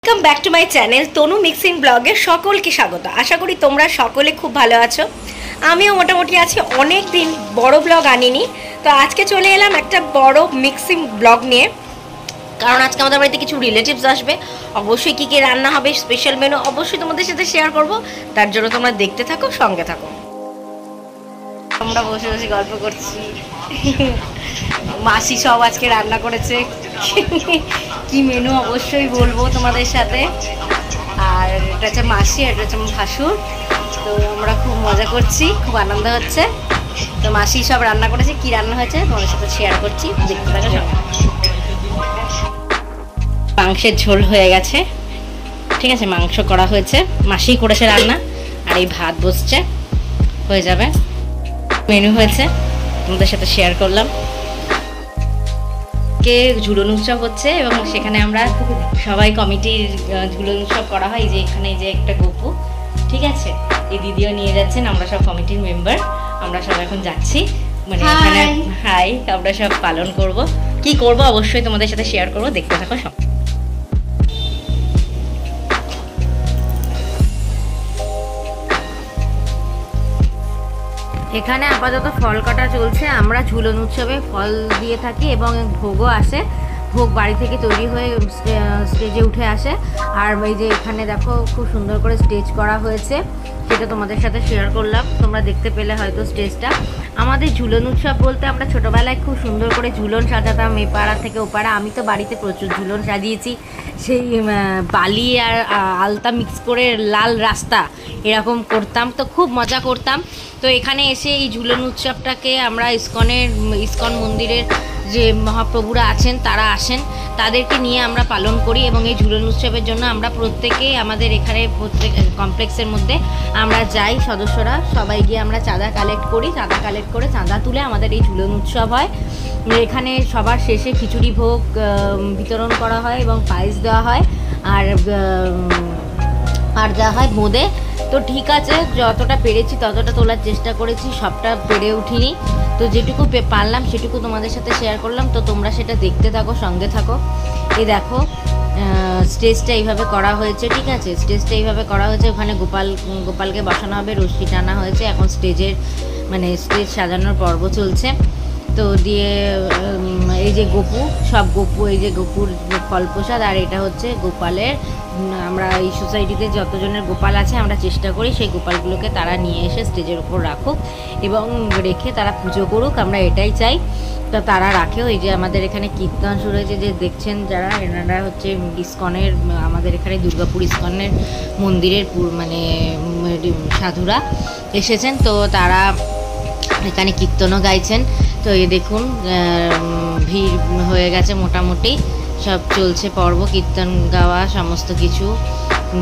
Welcome back to my channel Tanu mixing ব্লগে সকলকে স্বাগত। আশা করি তোমরা সকলে খুব ভালো আছো। আমিও মোটামুটি আছি। অনেক দিন বড় ব্লগ আনিনি, তো আজকে চলে এলাম একটা বড় মিক্সিং ব্লগ নিয়ে। কারণ আজকে আমাদের বাড়িতে কিছু রিলেটিভস আসবে, অবশ্যই কী কী রান্না হবে, স্পেশাল মেনু অবশ্যই তোমাদের সাথে শেয়ার করব। তার জন্য তোমরা দেখতে থাকো, সঙ্গে থাকো। আমরা বসে বসে গল্প করছি। মাসি সব আজকে রান্না করেছে, কি মেনু অবশ্যই বলবো তোমাদের সাথে। আর এটা হচ্ছে মাসি, এটা হচ্ছে আমার ভাসুর। তো আমরা খুব মজা করছি, খুব আনন্দ হচ্ছে। তো মাসি সব রান্না করেছে, কি রান্না হয়েছে তোমাদের সাথে শেয়ার করছি, দেখতে থাকো সবাই। মাংসের ঝোল হয়ে গেছে, ঠিক আছে, মাংস করা হয়েছে, মাসি করেছে রান্না। আর এই ভাত বসছে, হয়ে যাবে। মেনু হয়েছে, তোমাদের সাথে শেয়ার করলাম। কে ঝুলন উৎসব হচ্ছে এবং সেখানে আমরা সবাই কমিটির ঝুলন উৎসব করা হয়। এই যে এখানে এই যে একটা গপু, ঠিক আছে, এই দিদিও নিয়ে যাচ্ছেন। আমরা সব কমিটির মেম্বার, আমরা সব এখন যাচ্ছি, মানে এখানে হাই আমরা সব পালন করব। কি করব অবশ্যই তোমাদের সাথে শেয়ার করব, দেখতে থাকো সব। এখানে আপাতত ফল কাটা চলছে। আমরা ঝুলন উৎসবে ফল দিয়ে থাকি এবং ভোগও আসে। ভোগ বাড়ি থেকে তৈরি হয়ে স্টেজে উঠে আসে। আর এই যে এখানে দেখো খুব সুন্দর করে স্টেজ করা হয়েছে, সেটা তোমাদের সাথে শেয়ার করলাম। তোমরা দেখতে পেলে হয়তো স্টেজটা। আমাদের ঝুলন উৎসব বলতে আমরা ছোটোবেলায় খুব সুন্দর করে ঝুলন সাজাতাম, এ পাড়া থেকে ও পাড়া। আমি তো বাড়িতে প্রচুর ঝুলন সাজিয়েছি, সেই বালি আর আলতা মিক্স করে লাল রাস্তা এরকম করতাম, তো খুব মজা করতাম। তো এখানে এসে এই ঝুলন উৎসবটাকে আমরা ইসকন মন্দিরের যে মহাপ্রভুরা আছেন তারা আসেন, তাদেরকে নিয়ে আমরা পালন করি। এবং এই ঝুলন উৎসবের জন্য আমরা প্রত্যেকেই আমাদের এখানে প্রত্যেক কমপ্লেক্সের মধ্যে আমরা যাই, সদস্যরা সবাই গিয়ে আমরা চাঁদা কালেক্ট করি। চাঁদা কালেক্ট করে চাঁদা তুলে আমাদের এই ঝুলন উৎসব হয়। এখানে সবার শেষে খিচুড়ি ভোগ বিতরণ করা হয় এবং পায়েস দেওয়া হয়, আর দেওয়া হয় বোঁদে। তো ঠিক আছে, যতটা পেরেছি ততটা তোলার চেষ্টা করেছি, সবটা পেরে উঠিনি। তো যেটুকু পারলাম সেটুকু তোমাদের সাথে শেয়ার করলাম। তো তোমরা সেটা দেখতে থাকো, সঙ্গে থাকো। এই দেখো স্টেজটা এইভাবে করা হয়েছে, ঠিক আছে, স্টেজটা এইভাবে করা হয়েছে। ওখানে গোপালকে বসানো হবে, রশ্মি টানা হয়েছে। এখন স্টেজ সাজানোর পর্ব চলছে। তো দিয়ে এই যে গপু, সব গপু, এই যে গপুর ফল প্রসাদ। আর এটা হচ্ছে গোপালের, আমরা এই সোসাইটিতে যতজনের গোপাল আছে আমরা চেষ্টা করি সেই গোপালগুলোকে তারা নিয়ে এসে স্টেজের উপর রাখুক এবং রেখে তারা পুজো করুক, আমরা এটাই চাই। তো তারা রাখেও। এই যে আমাদের এখানে কীর্তন শুরু হয়েছে, যে দেখছেন যারা, এনারা হচ্ছে ইসকনের, আমাদের এখানে দুর্গাপুর ইসকনের মন্দিরের মানে সাধুরা এসেছেন। তো তারা এখানে কীর্তনও গাইছেন। তো এই দেখুন ভিড় হয়ে গেছে, মোটামুটি সব চলছে পর্ব, কীর্তন গাওয়া সমস্ত কিছু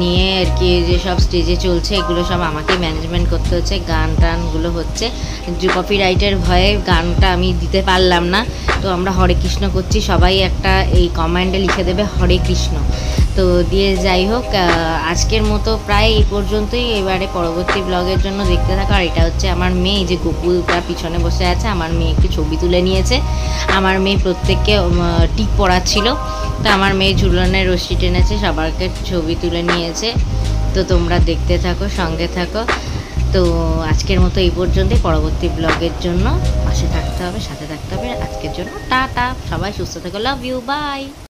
নিয়ে আর কি। যে সব স্টেজে চলছে এগুলো সব আমাকে ম্যানেজমেন্ট করতে হচ্ছে। গান টানগুলো হচ্ছে, যে কপিরাইটের ভয়ে গানটা আমি দিতে পারলাম না। তো আমরা হরে কৃষ্ণ করছি, সবাই একটা এই কমেন্টে লিখে দেবে হরে কৃষ্ণ। তো দিয়ে যাই হোক, আজকের মতো প্রায় এই পর্যন্তই। এবারে পরবর্তী ব্লগের জন্য দেখতে থাকো। আর এটা হচ্ছে আমার মেয়ে, যে গোকুলটা পিছনে বসে আছে, আমার মেয়ে একটু ছবি তুলে নিয়েছে। আমার মেয়ে প্রত্যেককে টিপ পড়াচ্ছিল, তো আমার মেয়ে ঝুলনের রশ্মি টেনেছে, সবাইকে ছবি তুলে নিয়েছে। তো তোমরা দেখতে থাকো, সঙ্গে থাকো। তো আজকের মতো এই পর্যন্তই। পরবর্তী ব্লগের জন্য পাশে থাকতে হবে, সাথে থাকতে হবে। আজকের জন্য টাটা, সবাই সুস্থ থেকো, লাভ ইউ, বাই।